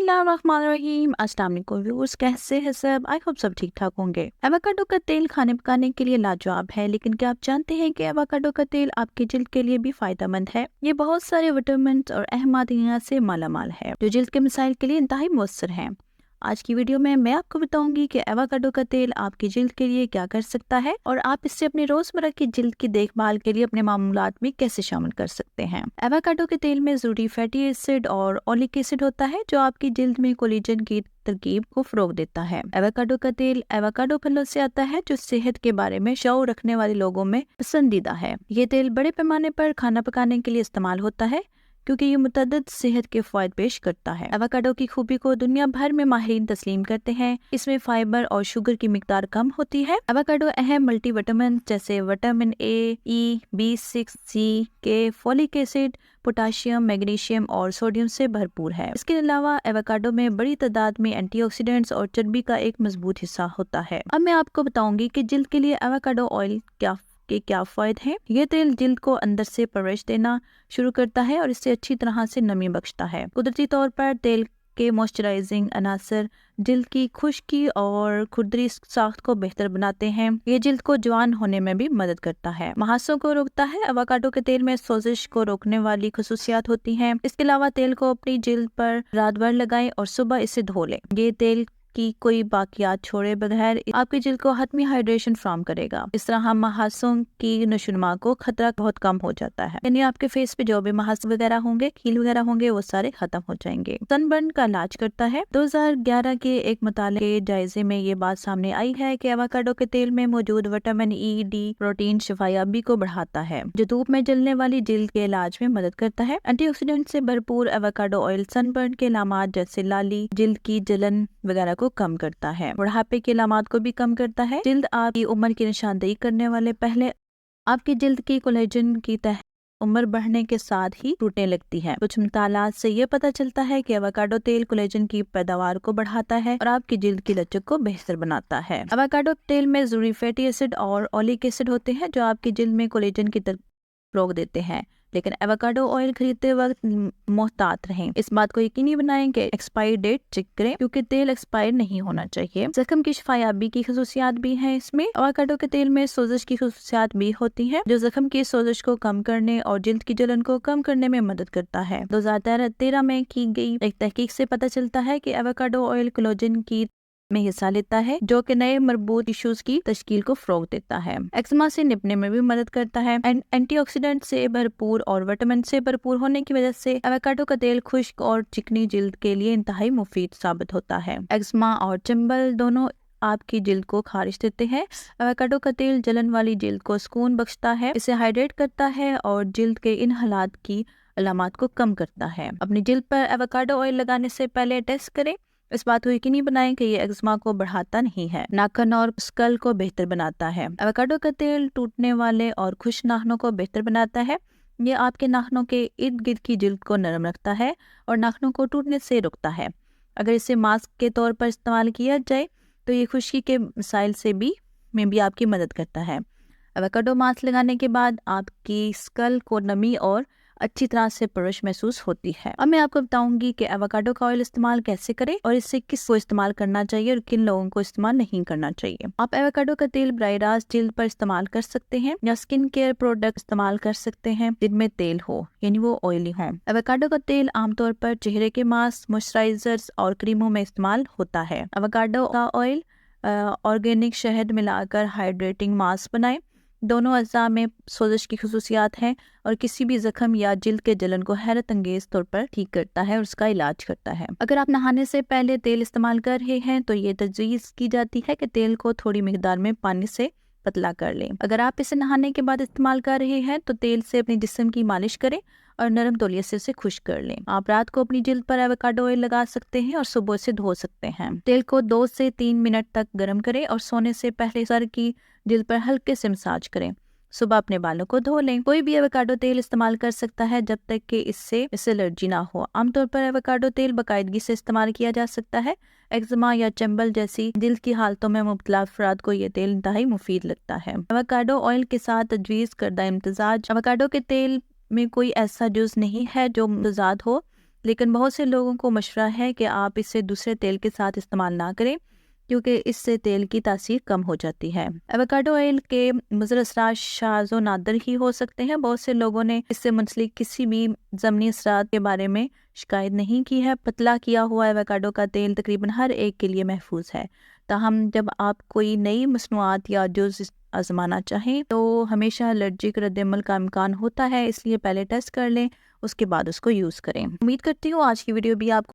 बिस्मिल्लाहिर्रहमानिर्रहीम। अस्सलाम वालेकुम व्यूअर्स, कैसे हैं सब? आई होप सब ठीक ठाक होंगे। एवोकाडो का तेल खाने पकाने के लिए लाजवाब है, लेकिन क्या आप जानते हैं कि एवोकाडो का तेल आपकी जिल्द के लिए भी फायदेमंद है। ये बहुत सारे विटामिन और अहम मादनियात से मालामाल है जो जिल्द के मसाइल के लिए इंतहाई मुअस्सर हैं। आज की वीडियो में मैं आपको बताऊंगी कि एवोकाडो का तेल आपकी जिल्द के लिए क्या कर सकता है और आप इससे अपनी रोजमर्रा की जिल्द की देखभाल के लिए अपने मामूलात में कैसे शामिल कर सकते हैं। एवोकाडो के तेल में जरूरी फैटी एसिड और ओलिक एसिड होता है जो आपकी जिल्द में कोलेजन की तरकीब को फरोग देता है। एवोकाडो का तेल एवोकाडो फलों से आता है जो सेहत के बारे में शऊर रखने वाले लोगों में पसंदीदा है। ये तेल बड़े पैमाने पर खाना पकाने के लिए इस्तेमाल होता है क्योंकि ये मुतअद्दिद सेहत के फायदे पेश करता है। एवोकाडो की खूबी को दुनिया भर में माहिरीन तस्लीम करते हैं। इसमें फाइबर और शुगर की मिकदार कम होती है। एवोकाडो अहम मल्टीविटामिन जैसे vitamin A, E, B6, C, K, folic acid, potassium, magnesium और सोडियम से भरपूर है। इसके अलावा एवोकाडो में बड़ी तादाद में एंटीऑक्सीडेंट्स और चर्बी का एक मजबूत हिस्सा होता है। अब मैं आपको बताऊंगी कि जिल्द के लिए एवोकाडो ऑयल क्या फायदे हैं। ये तेल जिल्द को अंदर से परवरिश देना शुरू करता है और इससे अच्छी तरह से नमी बख्शता है। कुदरती तौर पर तेल के मॉइस्चराइजिंग अनासर जिल्द की खुश्की और खुरदरी साख्त को बेहतर बनाते हैं। ये जिल्द को जवान होने में भी मदद करता है। महासों को रोकता है। एवोकाडो के तेल में सोजिश को रोकने वाली खसूसियात होती हैं। इसके अलावा तेल को अपनी जिल्द पर रात भर लगाएं और सुबह इसे धो लें। ये तेल की कोई बाकियात छोड़े बगैर आपकी जिल्द को हतमी हाइड्रेशन फ्राहम करेगा। इस तरह हम महासों की नशोनुमा को खतरा बहुत कम हो जाता है, यानी आपके फेस पे जो भी महास वगैरह होंगे, कील वगैरह होंगे, वो सारे खत्म हो जाएंगे। सनबर्न का इलाज करता है। 2011 के एक मुताले के जायजे में ये बात सामने आई है कि एवोकाडो के तेल में मौजूद विटामिन ई, डी प्रोटीन शिफायाबी को बढ़ाता है जो धूप में जलने वाली जिल्द के इलाज में मदद करता है। एंटीऑक्सीडेंट से भरपूर एवोकाडो ऑयल सनबर्न के अलामात जैसे लाली, जिल्द की जलन वगैरह को कम करता है। बुढ़ापे के अलामात को भी कम करता है। जिल्द आपकी उम्र की निशानदेही करने वाले पहले आपकी जिल्द की कोलेजन की तह उम्र बढ़ने के साथ ही टूटने लगती है। कुछ मुतालात से ये पता चलता है कि एवोकाडो तेल कोलेजन की पैदावार को बढ़ाता है और आपकी जिल्द की लचक को बेहतर बनाता है। एवोकाडो तेल में जरूरी फैटी एसिड और ओलिक एसिड होते हैं जो आपकी जिल्द में कोलेजन की रोक देते हैं। लेकिन एवोकाडो ऑयल खरीदते वक्त मोहतात रहें। इस बात को यकीनी बनाएं कि एक्सपायरी डेट चेक करें क्योंकि तेल एक्सपायर नहीं होना चाहिए। जख्म की शिफायाबी की खसूसियात भी हैं इसमें। एवोकाडो के तेल में सोजिश की खसूसियात भी होती हैं जो जख्म की सोजिश को कम करने और जिल्द की जलन को कम करने में मदद करता है। 2013 में की गई एक तहकीक से पता चलता है कि एवोकाडो ऑयल कोलेजन की में हिस्सा लेता है जो कि नए मरबूत टिश्यूज की तश्कील को फरोग देता है। एक्जिमा से निपटने में भी मदद करता है। एंटीऑक्सीडेंट से भरपूर और विटामिन से भरपूर होने की वजह से एवोकाडो का तेल खुश्क और चिकनी जिल्द के लिए इंतहाई मुफीद साबित होता है। एक्जिमा और चंबल दोनों आपकी जिल्द को खारिश देते हैं। एवोकाडो का तेल जलन वाली जिल्द को सुकून बख्शता है, इसे हाइड्रेट करता है और जिल्द के इन हालात की अलामत को कम करता है। अपनी जिल्द पर एवोकाडो ऑयल लगाने से पहले टेस्ट करें। इस बात को यकीनी बनाएं कि ये एक्जिमा को बढ़ाता नहीं है। नाखून और स्कल को बेहतर बनाता है। एवोकाडो का तेल टूटने वाले और खुश्क नाखूनों को बेहतर बनाता है। ये आपके नाखूनों के इर्द गिर्द की जिल्द को नरम रखता है और नाखूनों को टूटने से रोकता है। अगर इसे मास्क के तौर पर इस्तेमाल किया जाए तो ये खुश्की के मसाइल से भी आपकी मदद करता है। एवोकाडो मास्क लगाने के बाद आपकी स्कल को नमी और अच्छी तरह से परवरिश महसूस होती है। अब मैं आपको बताऊंगी कि एवोकाडो का ऑयल इस्तेमाल कैसे करें और इससे किसको इस्तेमाल करना चाहिए और किन लोगों को इस्तेमाल नहीं करना चाहिए। आप एवोकाडो का तेल बराह रास्त जिल्द पर इस्तेमाल कर सकते हैं या स्किन केयर प्रोडक्ट इस्तेमाल कर सकते हैं जिनमें तेल हो, यानी वो ऑयली हो। एवोकाडो का तेल आमतौर पर चेहरे के मास्क, मॉइस्चराइजर्स और क्रीमों में इस्तेमाल होता है। एवोकाडो का ऑयल ऑर्गेनिक शहद मिलाकर हाइड्रेटिंग मास्क बनाएं। दोनों अज़ा में सोजिश की खसूसियात हैं और किसी भी जख्म या जिल्द के जलन को हैरत अंगेज तौर पर ठीक करता है और उसका इलाज करता है। अगर आप नहाने से पहले तेल इस्तेमाल कर रहे हैं तो ये तजवीज़ की जाती है कि तेल को थोड़ी मिकदार में पानी से पतला कर लें। अगर आप इसे नहाने के बाद इस्तेमाल कर रहे हैं तो तेल से अपने जिस्म की मालिश करें और नरम तौलिए से उसे खुश्क कर लें। आप रात को अपनी जिल्द पर एवोकाडो ऑयल लगा सकते हैं और सुबह से धो सकते हैं। तेल को 2 से 3 मिनट तक गर्म करें और सोने से पहले सर की जिल्द पर हल्के से मसाज करें। सुबह अपने बालों को धो लें। कोई भी एवोकाडो तेल इस्तेमाल कर सकता है जब तक कि इससे एलर्जी ना हो। आमतौर पर एवोकाडो तेल बाकायदगी से इस्तेमाल किया जा सकता है। एक्जिमा या चंबल जैसी जिल्द की हालतों में मुब्तला अफराद को ये तेल इंतहाई मुफीद लगता है। एवोकाडो ऑयल के साथ तजवीज़ करदा इम्तजाज। एवोकाडो के तेल में कोई ऐसा जुज़ नहीं है जो मुतज़ाद हो لیکن بہت سے لوگوں کو مشورہ ہے کہ آپ اسے دوسرے تیل کے ساتھ استعمال نہ کریں کیونکہ اس سے تیل کی تاثیر کم ہو جاتی ہے۔ ایووکیڈو آئل کے مضر اثرات شاذ و نادر ہی ہو سکتے ہیں۔ بہت سے لوگوں نے اس سے منسلک کسی بھی ضمنی اثرات کے بارے میں شکایت نہیں کی ہے۔ پتلا کیا ہوا ایووکیڈو کا تیل تقریباً ہر ایک کے لیے محفوظ ہے، تاہم جب آپ کوئی نئی مصنوعات یا جز آزمانا چاہیں تو ہمیشہ الرجک رد عمل کا امکان ہوتا ہے، اس لیے پہلے ٹیسٹ کر لیں، اس کے بعد اس کو یوز کریں۔ امید کرتی ہوں آج کی ویڈیو بھی آپ